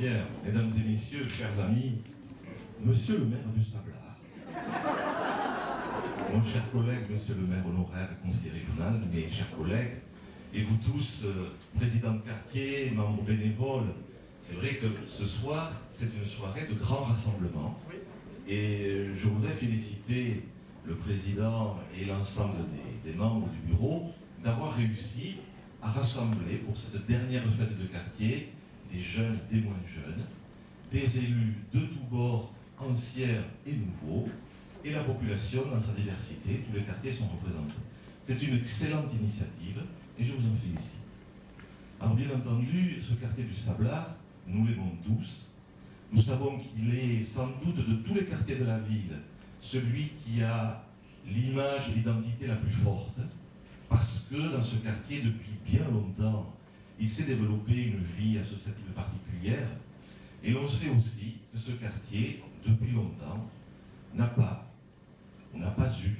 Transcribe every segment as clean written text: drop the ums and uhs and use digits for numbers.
Bien, mesdames et messieurs, chers amis, monsieur le maire du Sablard, mon cher collègue, monsieur le maire honoraire et conseiller régional, mes chers collègues, et vous tous, présidents de quartier, membres bénévoles, c'est vrai que ce soir, c'est une soirée de grand rassemblement. Et je voudrais féliciter le président et l'ensemble des membres du bureau d'avoir réussi à rassembler pour cette dernière fête de quartier des jeunes, des moins jeunes, des élus de tous bords, anciens et nouveaux, et la population dans sa diversité, tous les quartiers sont représentés. C'est une excellente initiative et je vous en félicite. Alors bien entendu, ce quartier du Sablard, nous l'aimons tous. Nous savons qu'il est sans doute de tous les quartiers de la ville, celui qui a l'image et l'identité la plus forte, parce que dans ce quartier, depuis bien longtemps, il s'est développé une vie associative particulière, et l'on sait aussi que ce quartier, depuis longtemps, n'a pas eu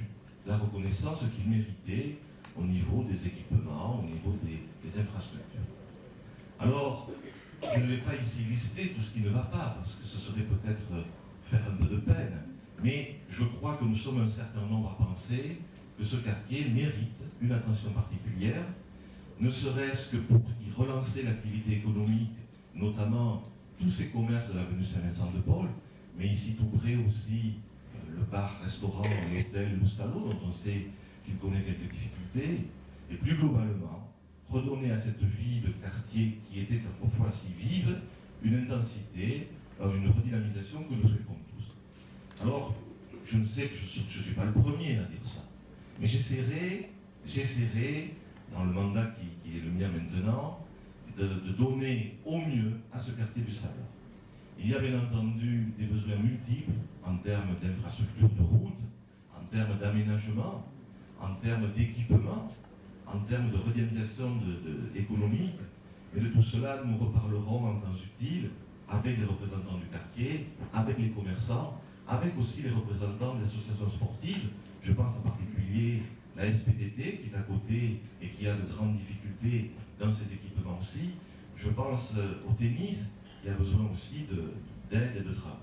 la reconnaissance qu'il méritait au niveau des équipements, au niveau des infrastructures. Alors, je ne vais pas ici lister tout ce qui ne va pas, parce que ce serait peut-être faire un peu de peine, mais je crois que nous sommes un certain nombre à penser que ce quartier mérite une attention particulière, ne serait-ce que pour y relancer l'activité économique, notamment tous ces commerces de l'avenue Saint-Vincent-de-Paul, mais ici tout près aussi le bar-restaurant, l'hôtel Loustalo, dont on sait qu'il connaît quelques difficultés, et plus globalement, redonner à cette vie de quartier qui était autrefois si vive, une intensité, une redynamisation que nous souhaitons tous. Alors, je ne sais que je ne suis pas le premier à dire ça, mais j'essaierai, dans le mandat qui est le mien maintenant, de donner au mieux à ce quartier du Sablard. Il y a bien entendu des besoins multiples en termes d'infrastructures de route, en termes d'aménagement, en termes d'équipement, en termes de redynamisation économique, mais de tout cela, nous reparlerons en temps utile avec les représentants du quartier, avec les commerçants, avec aussi les représentants des associations sportives. Je pense en particulier à la SPTT qui est à côté et qui a de grandes difficultés dans ses équipements aussi. Je pense au tennis qui a besoin aussi d'aide et de travail.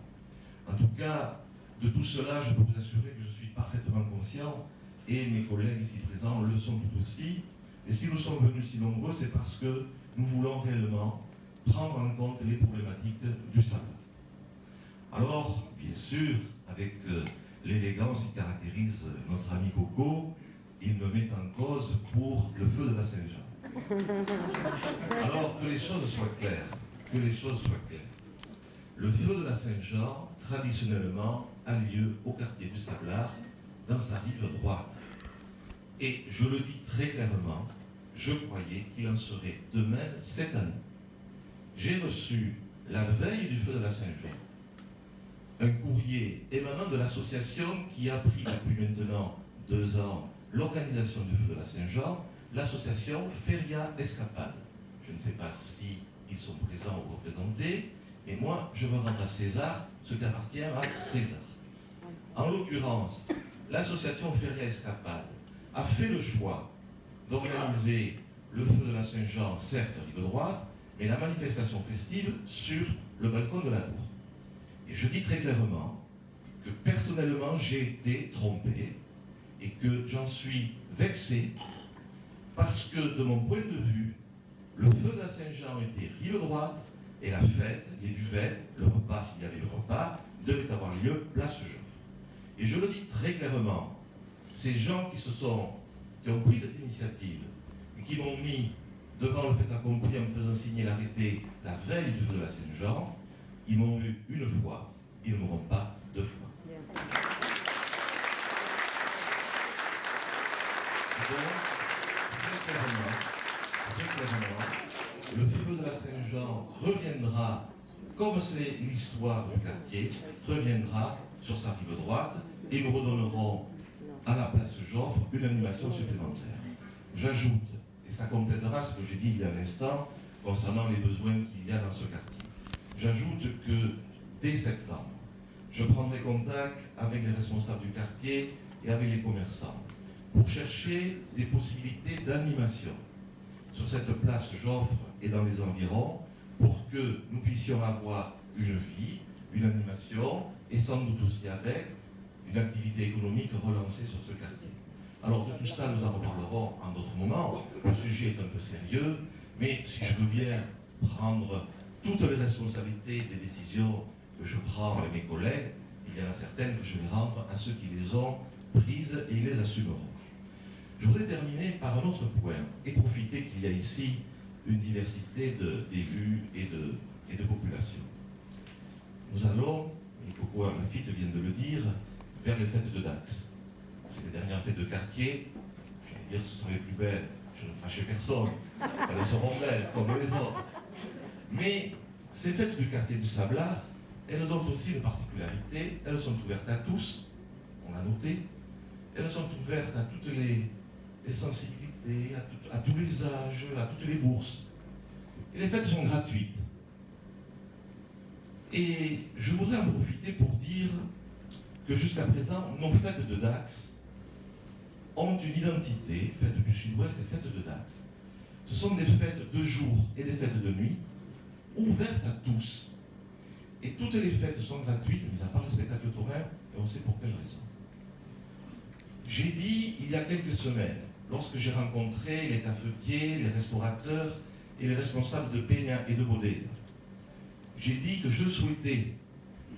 En tout cas, de tout cela, je peux vous assurer que je suis parfaitement conscient, et mes collègues ici présents le sont tout aussi. Et si nous sommes venus si nombreux, c'est parce que nous voulons réellement prendre en compte les problématiques du Sablard. Alors, bien sûr, avec l'élégance qui caractérise notre ami Coco, il me met en cause pour le feu de la Saint-Jean. Alors, que les choses soient claires, que les choses soient claires. Le feu de la Saint-Jean, traditionnellement, a lieu au quartier du Sablard, dans sa rive droite. Et je le dis très clairement, je croyais qu'il en serait de même cette année. J'ai reçu, la veille du feu de la Saint-Jean, un courrier émanant de l'association qui a pris depuis maintenant 2 ans l'organisation du feu de la Saint-Jean, l'association Feria Escapade. Je ne sais pas si ils sont présents ou représentés, mais moi, je veux rendre à César ce qui appartient à César. En l'occurrence, l'association Feria Escapade a fait le choix d'organiser le feu de la Saint-Jean, certes rive droite, mais la manifestation festive sur le balcon de la tour. Et je dis très clairement que personnellement j'ai été trompé et que j'en suis vexé parce que de mon point de vue, le feu de la Saint-Jean était rive droite et la fête, les buvettes, le repas, s'il y avait le repas, devait avoir lieu place Joffre. Et je le dis très clairement, ces gens qui ont pris cette initiative et qui m'ont mis devant le fait accompli en me faisant signer l'arrêté la veille du feu de la Saint-Jean, ils m'ont eu une fois, ils ne m'auront pas 2 fois. Donc, très clairement, le feu de la Saint-Jean reviendra, comme c'est l'histoire du quartier, reviendra sur sa rive droite et nous redonnerons à la place Joffre une animation supplémentaire. J'ajoute, et ça complétera ce que j'ai dit il y a un instant concernant les besoins qu'il y a dans ce quartier. J'ajoute que dès septembre, je prendrai contact avec les responsables du quartier et avec les commerçants pour chercher des possibilités d'animation sur cette place Joffre et dans les environs pour que nous puissions avoir une vie, une animation, et sans doute aussi avec une activité économique relancée sur ce quartier. Alors de tout ça, nous en reparlerons en d'autres moments. Le sujet est un peu sérieux, mais si je veux bien prendre toutes les responsabilités des décisions que je prends avec mes collègues, il y en a certaines que je vais rendre à ceux qui les ont prises et ils les assumeront. Je voudrais terminer par un autre point et profiter qu'il y a ici une diversité d'élus et de populations. Nous allons, et Coco Lafitte vient de le dire, vers les fêtes de Dax. C'est les dernières fêtes de quartier. Je vais dire, ce sont les plus belles. Je ne fâche personne. Elles seront belles, comme les autres. Mais ces fêtes du quartier du Sablard, elles ont aussi une particularité. Elles sont ouvertes à tous. On l'a noté. Elles sont ouvertes à toutes les sensibilités, à tous les âges, à toutes les bourses. Et les fêtes sont gratuites. Et je voudrais en profiter pour dire que jusqu'à présent, nos fêtes de Dax ont une identité, fêtes du Sud-Ouest et fêtes de Dax. Ce sont des fêtes de jour et des fêtes de nuit, ouvertes à tous. Et toutes les fêtes sont gratuites, mis à part le spectacle taurin, et on sait pour quelle raison. J'ai dit, il y a quelques semaines, lorsque j'ai rencontré les cafetiers, les restaurateurs et les responsables de Peña et de Bodega, j'ai dit que je souhaitais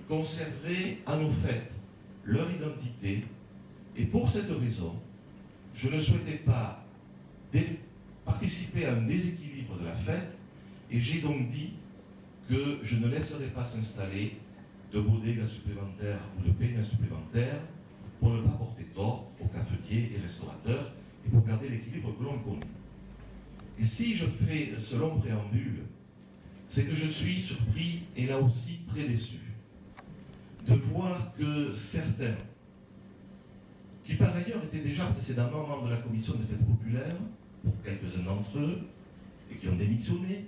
conserver à nos fêtes leur identité, et pour cette raison, je ne souhaitais pas participer à un déséquilibre de la fête, et j'ai donc dit que je ne laisserai pas s'installer de bodegas supplémentaires ou de peñas supplémentaires pour ne pas porter tort aux cafetiers et restaurateurs et pour garder l'équilibre que l'on connaît. Et si je fais ce long préambule, c'est que je suis surpris et là aussi très déçu de voir que certains, qui par ailleurs étaient déjà précédemment membres de la commission des fêtes populaires, pour quelques-uns d'entre eux, et qui ont démissionné,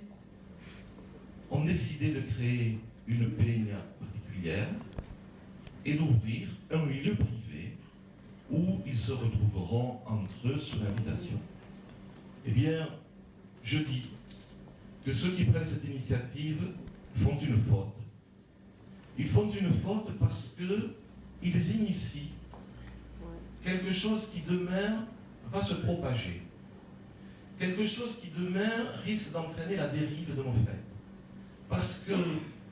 ont décidé de créer une peña particulière et d'ouvrir un milieu privé où ils se retrouveront entre eux sous l'invitation. Eh bien, je dis que ceux qui prennent cette initiative font une faute. Ils font une faute parce qu'ils initient quelque chose qui demain va se propager. Quelque chose qui demain risque d'entraîner la dérive de nos fêtes. Parce que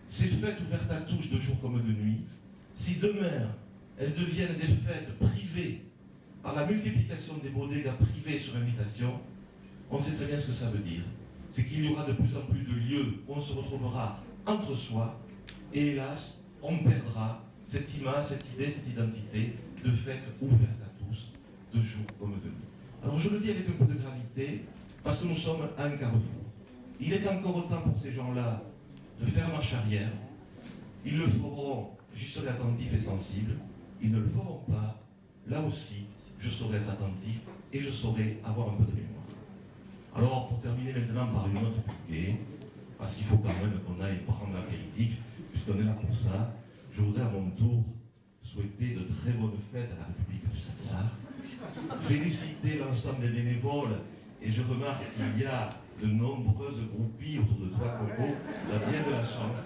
ces fêtes ouvertes à tous de jour comme de nuit, si demain elles deviennent des fêtes privées par la multiplication des bodegas privées sur invitation, on sait très bien ce que ça veut dire. C'est qu'il y aura de plus en plus de lieux où on se retrouvera entre soi, et hélas, on perdra cette image, cette idée, cette identité de fête ouverte à tous, de jour comme de nuit. Alors je le dis avec un peu de gravité, parce que nous sommes à un carrefour. Il est encore temps pour ces gens-là de faire marche arrière. Ils le feront, j'y serai attentif et sensible. Ils ne le feront pas. Là aussi, je saurai être attentif et je saurai avoir un peu de mémoire. Alors, pour terminer maintenant par une note plus gaie, parce qu'il faut quand même qu'on aille prendre l'apéritif, puisqu'on est là pour ça, je voudrais à mon tour souhaiter de très bonnes fêtes à la République du Sablard, féliciter l'ensemble des bénévoles, et je remarque qu'il y a de nombreuses groupies autour de toi, Coco, tu as bien de la chance,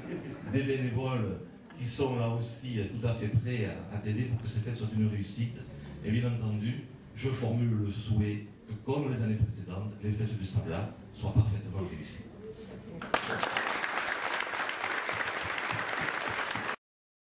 des bénévoles qui sont là aussi tout à fait prêts à t'aider pour que ces fêtes soient une réussite. Et bien entendu, je formule le souhait que, comme les années précédentes, les fêtes du Sablard soient parfaitement réussies.